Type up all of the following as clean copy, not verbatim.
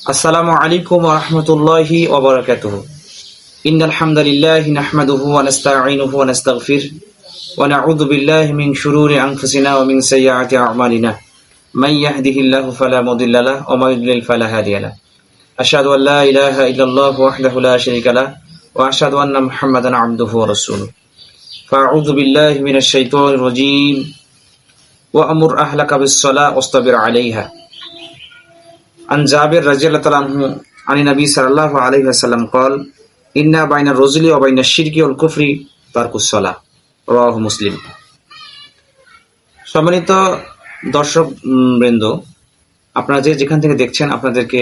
আসসালামু আলাইকুম ওয়া রাহমাতুল্লাহি ওয়া বারাকাতুহু। ইন্নাল হামদালিল্লাহি নাহমাদুহু ওয়া নাস্তাঈনুহু ওয়া নাস্তাগফির ওয়া নাউযু বিল্লাহি মিন শুরুরি আনফুসিনা ওয়া মিন সাইয়্যাতি আ'মালিনা। মান ইয়াহদিহিল্লাহু ফালা মুদিল্লা লাহু ওয়া মান ইউদ্লিল ফালা হাদিয়া লাহু। আশহাদু আল্লা ইলাহা ইল্লাল্লাহু ওয়াহদাহু লা শারীকা লাহু ওয়া আশহাদু আন্না মুহাম্মাদান আবদুহু ওয়া রাসূলুহু। ফাআউযু বিল্লাহি মিনাশ শাইতানির রাজীম। ওয়া আমুর আহলাকা বিস-সালাতি ওয়াসতাবির আলাইহা। عن جابر رضي الله تعالى عنه عن النبي صلى الله عليه وسلم قال إن بين الرجل وبين الشرك والكفر ترك الصلاة رواه মুসলিম। সম্মানিত দর্শক বৃন্দ, আপনারা যেখান থেকে দেখছেন আপনাদেরকে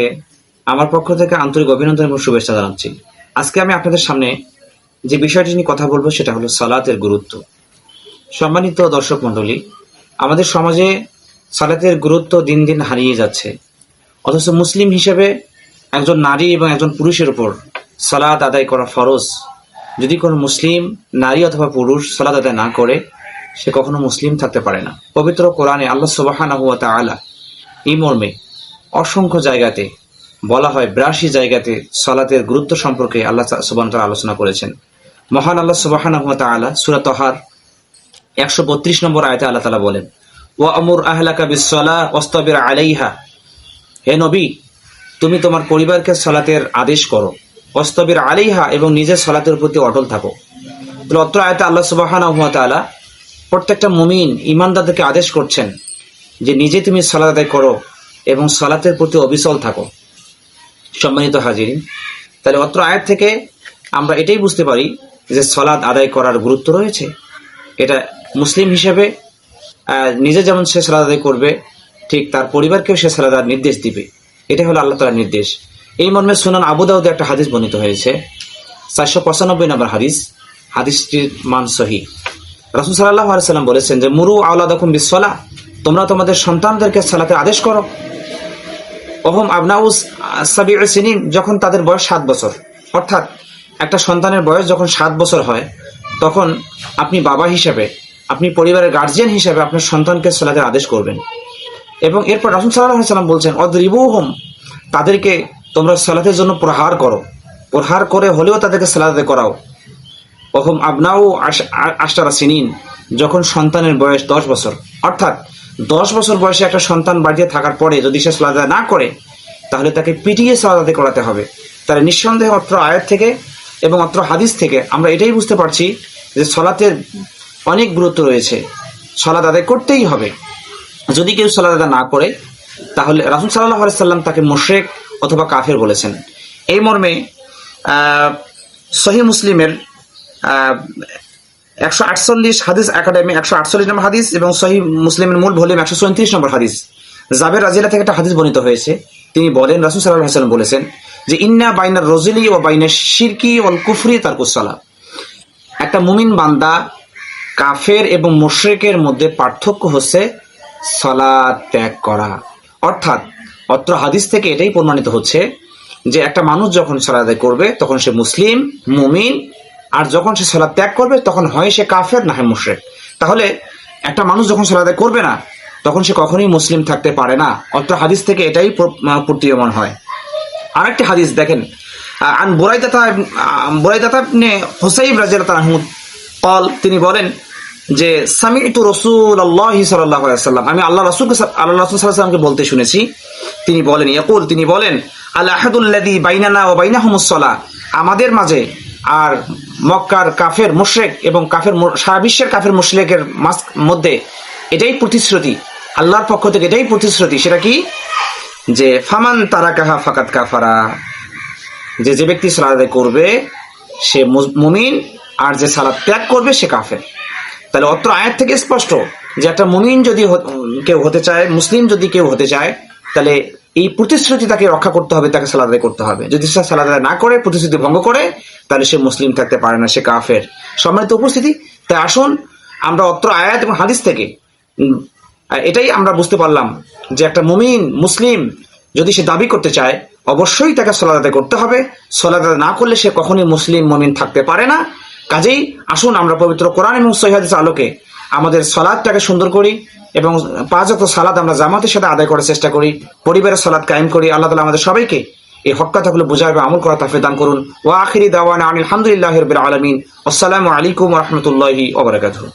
আমার পক্ষ থেকে আন্তরিক অভিনন্দন এবং শুভেচ্ছা জানাচ্ছি। আজকে আমি আপনাদের সামনে যে বিষয়টি নিয়ে কথা বলবো সেটা হলো সালাতের গুরুত্ব। সম্মানিত দর্শক মণ্ডলী, আমাদের সমাজে সালাতের গুরুত্ব দিন দিন হারিয়ে যাচ্ছে, অথচ মুসলিম হিসেবে একজন নারী এবং একজন পুরুষের উপর সালাত আদায় করা ফরজ। যদি কোনো মুসলিম নারী অথবা পুরুষ সালাত আদায় না করে সে কখনো মুসলিম থাকতে পারে না। পবিত্র কোরআনে আল্লাহ সুবহানাহু ওয়া তাআলা এই মর্মে অসংখ্য জায়গাতে বলা হয়, 82 জায়গাতে সালাতের গুরুত্ব সম্পর্কে আল্লাহ সুবহানাহু ওয়া তাআলা আলোচনা করেছেন। মহান আল্লাহ সুবহানাহু ওয়া তাআলা সূরা তাহার 132 নম্বর আয়াতে আল্লাহ তাআলা বলেন, ওয়া আমুর আহলাকা বিস-সালাতি ওয়াসতাবির আলাইহা। হে নবী, তুমি তোমার পরিবারকে সালাতের আদেশ করো, ওয়াসতাবির আলাইহা, এবং নিজের সালাতের প্রতি অটল থাকো। তাহলে অত্র আয়াতে আল্লাহ সুবহানাহু ওয়া তাআলা প্রত্যেকটা মুমিন ঈমানদারদেরকে আদেশ করছেন যে নিজে তুমি সালাত আদায় করো এবং সালাতের প্রতি অবিচল থাকো। সম্মানিত হাজিরিন, তাহলে অত্র আয়াত থেকে আমরা এটাই বুঝতে পারি যে সালাত আদায় করার গুরুত্ব রয়েছে। এটা মুসলিম হিসেবে নিজে যেমন সে সালাত আদায় করবে, ঠিক তার পরিবারকেও সে সালাত আদায়ের নির্দেশ দিবে। এটা হলো আল্লাহ তাআলার নির্দেশ। এই মর্মে সুনান আবু দাউদে একটা হাদিস বর্ণিত হয়েছে, 495 নম্বর হাদিস। হাদিসটির মান সহিহ। রাসূল সাল্লাল্লাহু আলাইহি ওয়াসাল্লাম বলেছেন যে মুরু আওলাদাকুম বিস-সালাহ, তোমরা তোমাদের সন্তানদেরকে সালাতের আদেশ করো। ওহুম আবনাউস সাবিউ সিনিন, যখন তাদের বয়স 7 বছর। অর্থাৎ একটা সন্তানের বয়স যখন 7 বছর হয়, তখন আপনি বাবা হিসেবে, আপনি পরিবারের গার্জিয়ান হিসেবে আপনার সন্তানকে সালাতের আদেশ করবেন। এবং এরপর রাসূল সাল্লাল্লাহু আলাইহি ওয়াসাল্লাম বলছেন, অদরিবুহুম, তাদেরকে তোমরা সালাতের জন্য প্রহার করো, প্রহার করে হলেও তাদেরকে সালাত আদায় করাও। ওহুম আবনাউ আশরা সিনিন, যখন সন্তানের বয়স 10 বছর। অর্থাৎ 10 বছর বয়সে একটা সন্তান বাড়িতে থাকার পরে যদি সে সালাত আদায় না করে, তাহলে তাকে পিটিয়ে সালাত আদায় করাতে হবে। তাহলে নিঃসন্দেহে অত্র আয়াত থেকে এবং অত্র হাদিস থেকে আমরা এটাই বুঝতে পারছি যে সালাতের অনেক গুরুত্ব রয়েছে, সালাত আদায় করতেই হবে। যদি কেউ সালাত আদায় না করে, তাহলে রাসূল সাল্লাল্লাহু আলাইহি ওয়াসাল্লাম তাকে মুশরিক অথবা কাফের বলেছেন। এই মর্মে সহিহ মুসলিমের 148 হাদিস একাডেমি 148 নম্বর হাদিস এবং সহিহ মুসলিমের মূল ভলিউম 134 নম্বর হাদিস, জাবের রাদিয়াল্লাহু থেকে একটা হাদিস বর্ণিত হয়েছে। তিনি বলেন, রাসূল সাল্লাল্লাহু আলাইহি ওয়াসাল্লাম বলেছেন যে ইন্না বাইনার রাজুলি ওয়া বাইনাশ শিরকি ওয়াল কুফরি তারকুস সালাত। একটা মুমিন বান্দা কাফের এবং মুশরিকের মধ্যে পার্থক্য হচ্ছে সালাত ত্যাগ করা। অর্থাৎ অত্র হাদিস থেকে এটাই প্রমাণিত হচ্ছে যে একটা মানুষ যখন সালাত আদায় করবে তখন সে মুসলিম মুমিন, আর যখন সে সালাত ত্যাগ করবে তখন হয় সে কাফের না হয় মুশরিক। তাহলে একটা মানুষ যখন সালাত আদায় করবে না তখন সে কখনোই মুসলিম থাকতে পারে না। অত্র হাদিস থেকে এটাই প্রতীয়মান হয়। আরেকটি হাদিস দেখেন, আন বুরাইদা ইবনে হুসাইব রাদিয়াল্লাহু আনহু قال, তিনি বলেন যে সামি'তু রাসূলুল্লাহি সাল্লাল্লাহু আলাইহি ওয়াসাল্লাম, আমি আল্লাহ রাসূল সাল্লাল্লাহু আলাইহি ওয়াসাল্লামকে বলতে শুনেছি। তিনি বলেন, ইয়াকুল, তিনি বলেন, আল আহাদুল্লাযী বাইনানা ওয়া বাইনাহুমুস সালাহ, আমাদের মাঝে আর মক্কার কাফের মুশরিক এবং কাফের সারা বিশ্বের কাফের মুশরিকের মধ্যে এটাই প্রতিশ্রুতি, আল্লাহর পক্ষ থেকে এটাই প্রতিশ্রুতি। সেটা কি? যে ফামান তারাকাহা ফাকাদ কাফারা, যে ব্যক্তি সালাত আদায় করবে সে মুমিন, আর যে সালাত ত্যাগ করবে সে কাফের। তাহলে অত্র আয়াত থেকে স্পষ্ট যে একটা মুমিন যদি কেউ হতে চায়, মুসলিম যদি কেউ হতে চায়, তাহলে এই প্রতিশ্রুতি তাকে রক্ষা করতে হবে, তাকে সালাত আদায় করতে হবে। যদি সে সালাত আদায় না করে, প্রতিশ্রুতি ভঙ্গ করে, তাহলে সে মুসলিম থাকতে পারে না, সে কাফের। সম্মানিত উপস্থিতি, তাই আসুন আমরা অত্র আয়াত এবং হাদিস থেকে এটাই আমরা বুঝতে পারলাম যে একটা মুমিন মুসলিম যদি সে দাবি করতে চায়, অবশ্যই তাকে সালাত আদায় করতে হবে। সালাত আদায় না করলে সে কখনোই মুসলিম মুমিন থাকতে পারে না। কাজেই আসুন আমরা পবিত্র কোরআন এবং সহিহ হাদিসের আলোকে আমাদের সালাতটাকে সুন্দর করি এবং 5 ওয়াক্ত সালাত আমরা জামাতের সাথে আদায় করার চেষ্টা করি, পরিবারের সালাত কায়েম করি। আল্লাহ তাআলা আমাদের সবাইকে এই হক কথাগুলো বোঝার এবং আমল করার তৌফিক দান করুন। ওয়া আখিরি দাওয়ানা আলহামদুলিল্লাহি রাব্বিল আলামিন। আসসালামু আলাইকুম ওয়া রাহমাতুল্লাহি ওয়া বারাকাতুহু।